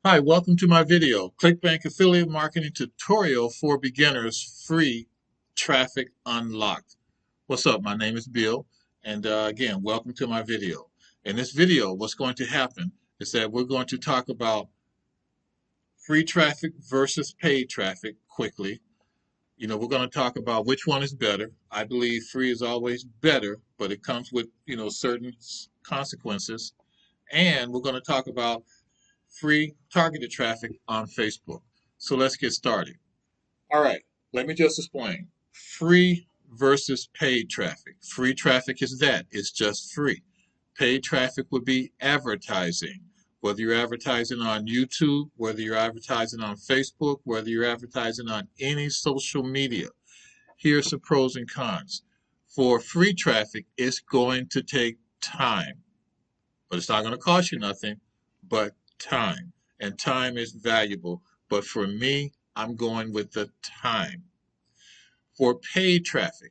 Hi, welcome to my video, Clickbank Affiliate Marketing Tutorial for Beginners, Free Traffic Unlocked. What's up? My name is Bill, and again, welcome to my video. In this video, what's going to happen is that we're going to talk about free traffic versus paid traffic quickly. We're going to talk about which one is better. I believe free is always better, but it comes with, certain consequences. And we're going to talk about free targeted traffic on Facebook. So let's get started. All right, let me just explain. Free versus paid traffic. Free traffic is that, it's just free. Paid traffic would be advertising. Whether you're advertising on YouTube, whether you're advertising on Facebook, whether you're advertising on any social media. Here's the pros and cons. For free traffic, it's going to take time, but it's not going to cost you nothing but time. And time is valuable. But for me, I'm going with the time. For paid traffic,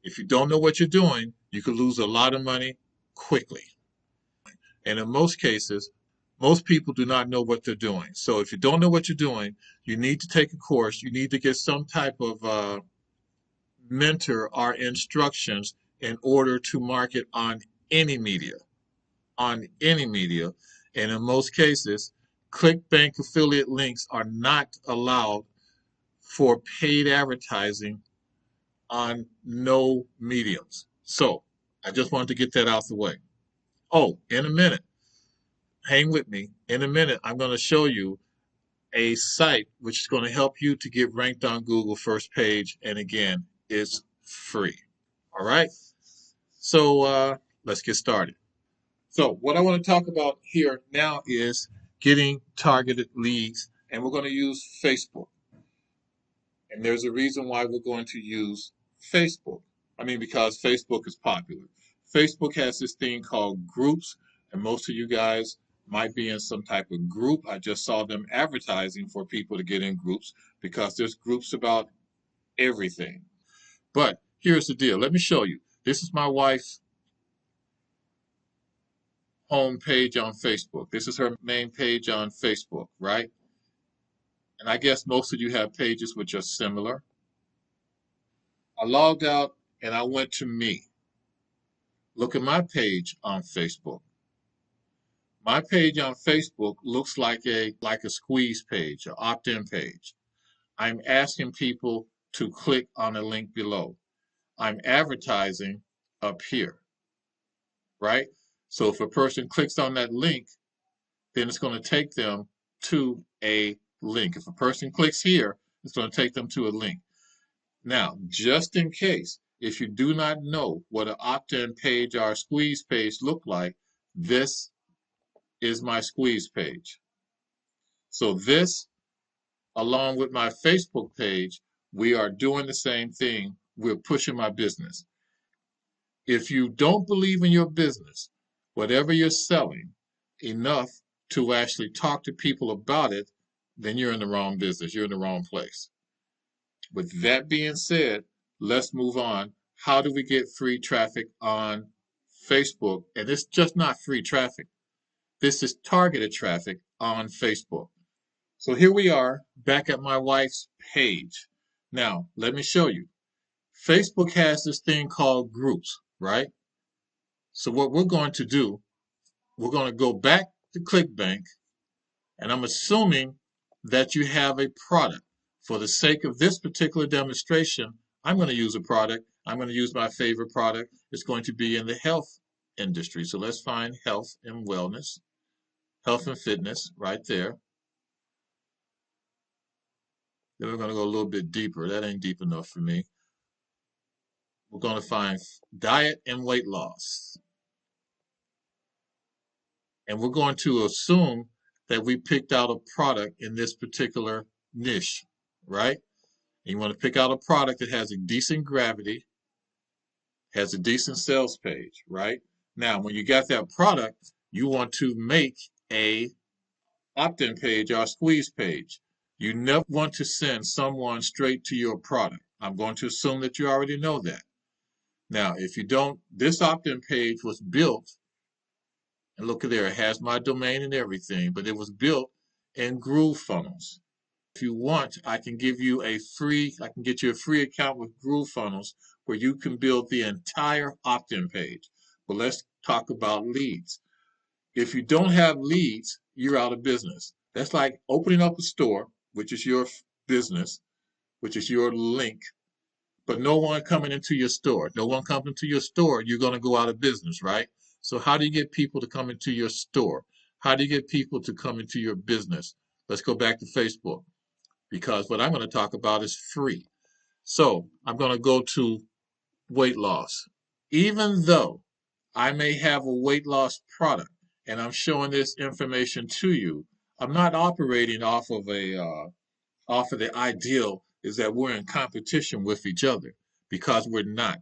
if you don't know what you're doing, you could lose a lot of money quickly. And in most cases, most people do not know what they're doing. So if you don't know what you're doing, you need to take a course. You need to get some type of mentor or instructions in order to market on any media. On any media. And in most cases, Clickbank affiliate links are not allowed for paid advertising on no mediums. So I just wanted to get that out the way. Oh, in a minute, hang with me. In a minute, I'm going to show you a site which is going to help you to get ranked on Google first page. And again, it's free. All right. So let's get started. So what I want to talk about here now is getting targeted leads, and we're going to use Facebook. And there's a reason why we're going to use Facebook. Because Facebook is popular. Facebook has this thing called groups, and most of you guys might be in some type of group. I just saw them advertising for people to get in groups because there's groups about everything. But here's the deal. Let me show you. This is my wife's home page on Facebook. This is her main page on Facebook, right? And I guess most of you have pages which are similar. I logged out and I went to me. Look at my page on Facebook. My page on Facebook looks like a squeeze page, an opt-in page. I'm asking people to click on a link below. I'm advertising up here, right? So if a person clicks on that link, then it's going to take them to a link. If a person clicks here, it's going to take them to a link. Now, just in case, if you do not know what an opt-in page or a squeeze page look like, this is my squeeze page. So this, along with my Facebook page, we are doing the same thing. We're pushing my business. If you don't believe in your business, whatever you're selling, enough to actually talk to people about it, then you're in the wrong business. You're in the wrong place. With that being said, let's move on. How do we get free traffic on Facebook? And it's just not free traffic. This is targeted traffic on Facebook. So here we are back at my wife's page. Now, let me show you. Facebook has this thing called groups, right? So what we're going to do, we're going to go back to ClickBank, and I'm assuming that you have a product. For the sake of this particular demonstration, I'm going to use a product. I'm going to use my favorite product. It's going to be in the health industry. So let's find health and wellness, health and fitness right there. Then we're going to go a little bit deeper. That ain't deep enough for me. We're going to find diet and weight loss. And we're going to assume that we picked out a product in this particular niche, right? And you want to pick out a product that has a decent gravity, has a decent sales page, right? Now, when you got that product, you want to make a opt-in page or a squeeze page. You never want to send someone straight to your product. I'm going to assume that you already know that. Now, if you don't, this opt-in page was built, and look at there, it has my domain and everything, but it was built and Groove Funnels. If you want, I can get you a free account with Groove Funnels where you can build the entire opt-in page. But let's talk about leads. If you don't have leads, you're out of business. That's like opening up a store, which is your business, which is your link, but no one coming into your store. No one comes into your store, you're going to go out of business, right? So how do you get people to come into your store? How do you get people to come into your business? Let's go back to Facebook because what I'm going to talk about is free. So I'm going to go to weight loss. Even though I may have a weight loss product and I'm showing this information to you, I'm not operating off of the ideal is that we're in competition with each other because we're not.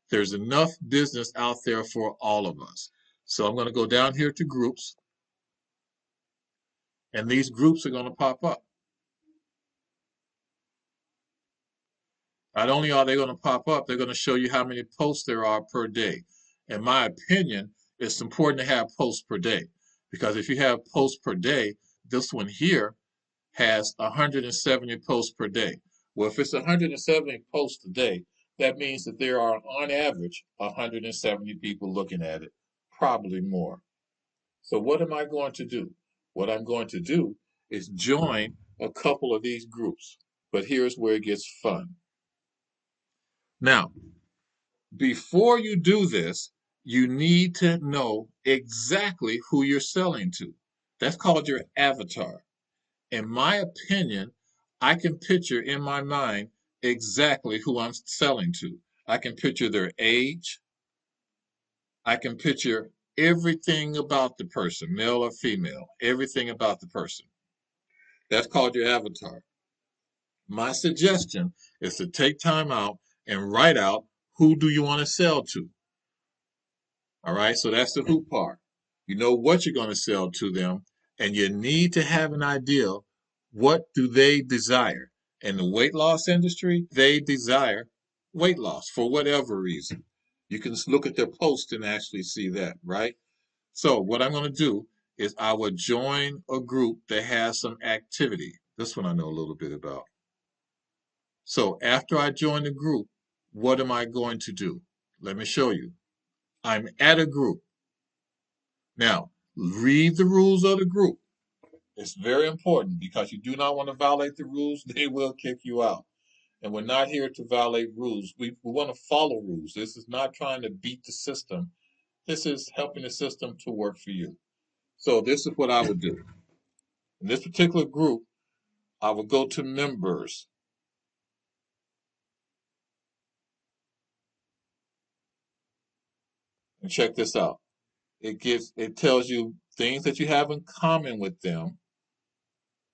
There's enough business out there for all of us. So I'm going to go down here to groups, and these groups are going to pop up. Not only are they going to pop up, they're going to show you how many posts there are per day. In my opinion, it's important to have posts per day because if you have posts per day, this one here has 170 posts per day. Well, if it's 170 posts a day, that means that there are, on average, 170 people looking at it, probably more. So what am I going to do? What I'm going to do is join a couple of these groups. But here's where it gets fun. Now, before you do this, you need to know exactly who you're selling to. That's called your avatar. In my opinion, I can picture in my mind exactly who I'm selling to. I can picture their age. I can picture everything about the person, male or female, everything about the person. That's called your avatar. My suggestion is to take time out and write out who do you want to sell to. All right, so that's the who part. You know what you're going to sell to them, and you need to have an idea what do they desire. In the weight loss industry, they desire weight loss for whatever reason. You can look at their post and actually see that, right? So what I'm going to do is I will join a group that has some activity. This one I know a little bit about. So after I join the group, what am I going to do? Let me show you. I'm at a group. Now, read the rules of the group. It's very important because you do not want to violate the rules. They will kick you out. And we're not here to violate rules. We want to follow rules. This is not trying to beat the system. This is helping the system to work for you. So this is what I would do. In this particular group, I would go to members and check this out. It tells you things that you have in common with them.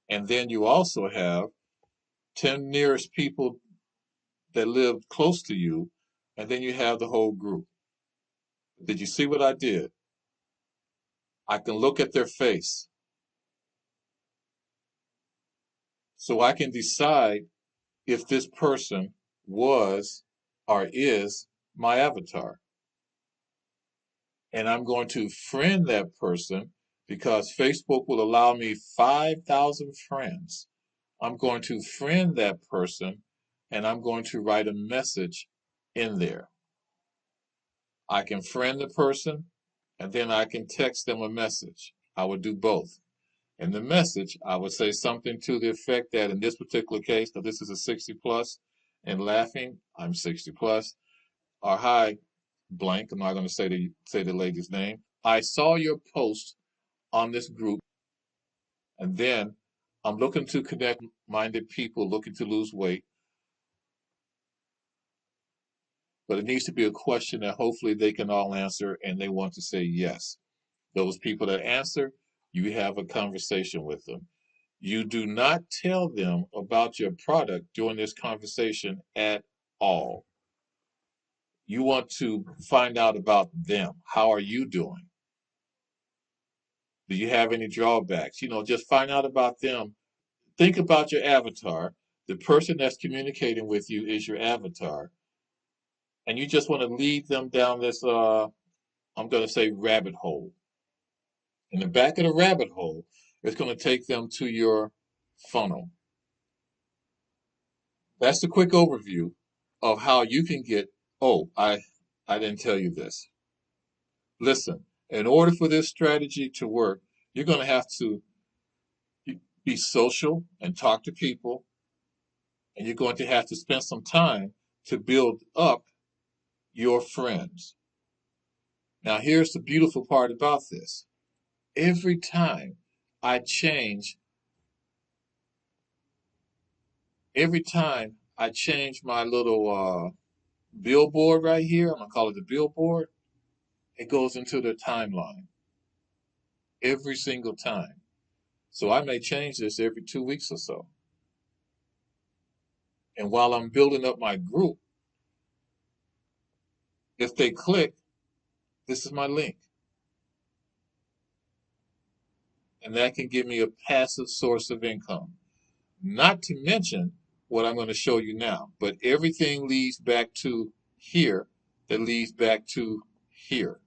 And then you also have 10 nearest people that live close to you, and then you have the whole group. Did you see what I did? I can look at their face. So I can decide if this person was or is my avatar. And I'm going to friend that person because Facebook will allow me 5,000 friends. I'm going to friend that person and I'm going to write a message in there. I can friend the person and then I can text them a message. I would do both. In the message, I would say something to the effect that in this particular case, that this is a 60 plus, and laughing, I'm 60 plus, or hi, blank, I'm not going to say the lady's name. I saw your post on this group, and then I'm looking to connect minded people looking to lose weight, but it needs to be a question that hopefully they can all answer and they want to say yes. Those people that answer, you have a conversation with them. You do not tell them about your product during this conversation at all. You want to find out about them. How are you doing? Do you have any drawbacks? Just find out about them. Think about your avatar. The person that's communicating with you is your avatar. And you just want to lead them down this, I'm going to say, rabbit hole. In the back of the rabbit hole It's going to take them to your funnel. That's the quick overview of how you can get, oh, I didn't tell you this. Listen, in order for this strategy to work, you're going to have to be social and talk to people, and you're going to have to spend some time to build up your friends. Now, here's the beautiful part about this. Every time I change, my little billboard right here, I'm going to call it the billboard, it goes into the timeline every single time. So I may change this every 2 weeks or so. And while I'm building up my group, if they click, this is my link. And that can give me a passive source of income. Not to mention what I'm going to show you now, but everything leads back to here that leads back to here.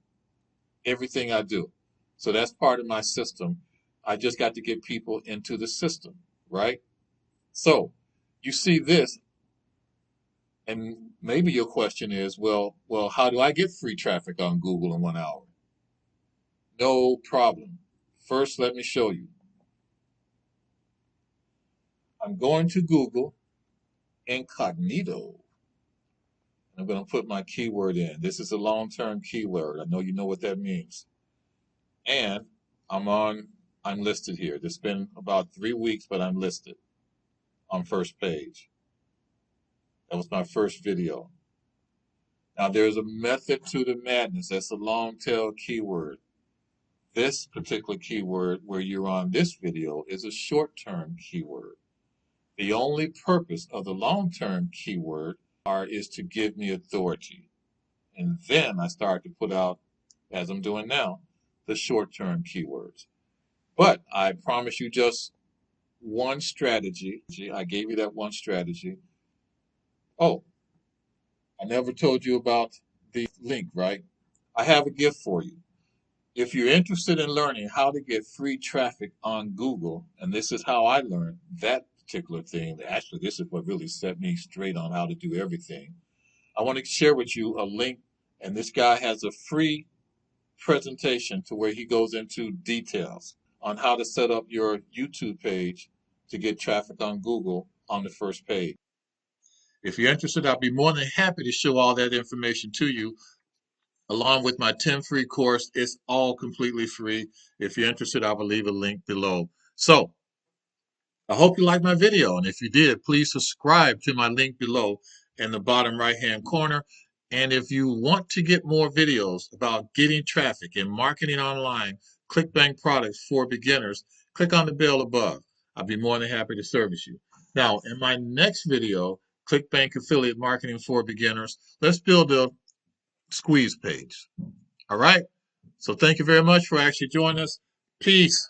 Everything I do. So that's part of my system. I just got to get people into the system, right? So you see this, and maybe your question is, well, how do I get free traffic on Google in 1 hour? No problem. First, let me show you. I'm going to Google incognito. I'm going to put my keyword in. This is a long-term keyword. I know you know what that means. And I'm listed here. It's been about 3 weeks, but I'm listed on first page. That was my first video. Now there's a method to the madness. That's a long tail keyword. This particular keyword where you're on this video is a short-term keyword. The only purpose of the long-term keyword is to give me authority. And then I start to put out, as I'm doing now, the short-term keywords. But I promise you just one strategy. I gave you that one strategy. Oh, I never told you about the link, right? I have a gift for you. If you're interested in learning how to get free traffic on Google, and this is how I learned that particular thing, actually, this is what really set me straight on how to do everything. I want to share with you a link, and this guy has a free presentation to where he goes into details on how to set up your YouTube page to get traffic on Google on the first page. If you're interested, I'll be more than happy to show all that information to you along with my 10 free course. It's all completely free. If you're interested, I will leave a link below. So I hope you liked my video, and if you did, please subscribe to my link below in the bottom right-hand corner. And if you want to get more videos about getting traffic and marketing online, Clickbank products for beginners, click on the bell above. I'll be more than happy to service you. Now, in my next video, Clickbank affiliate marketing for beginners, let's build a squeeze page. All right? So thank you very much for actually joining us. Peace.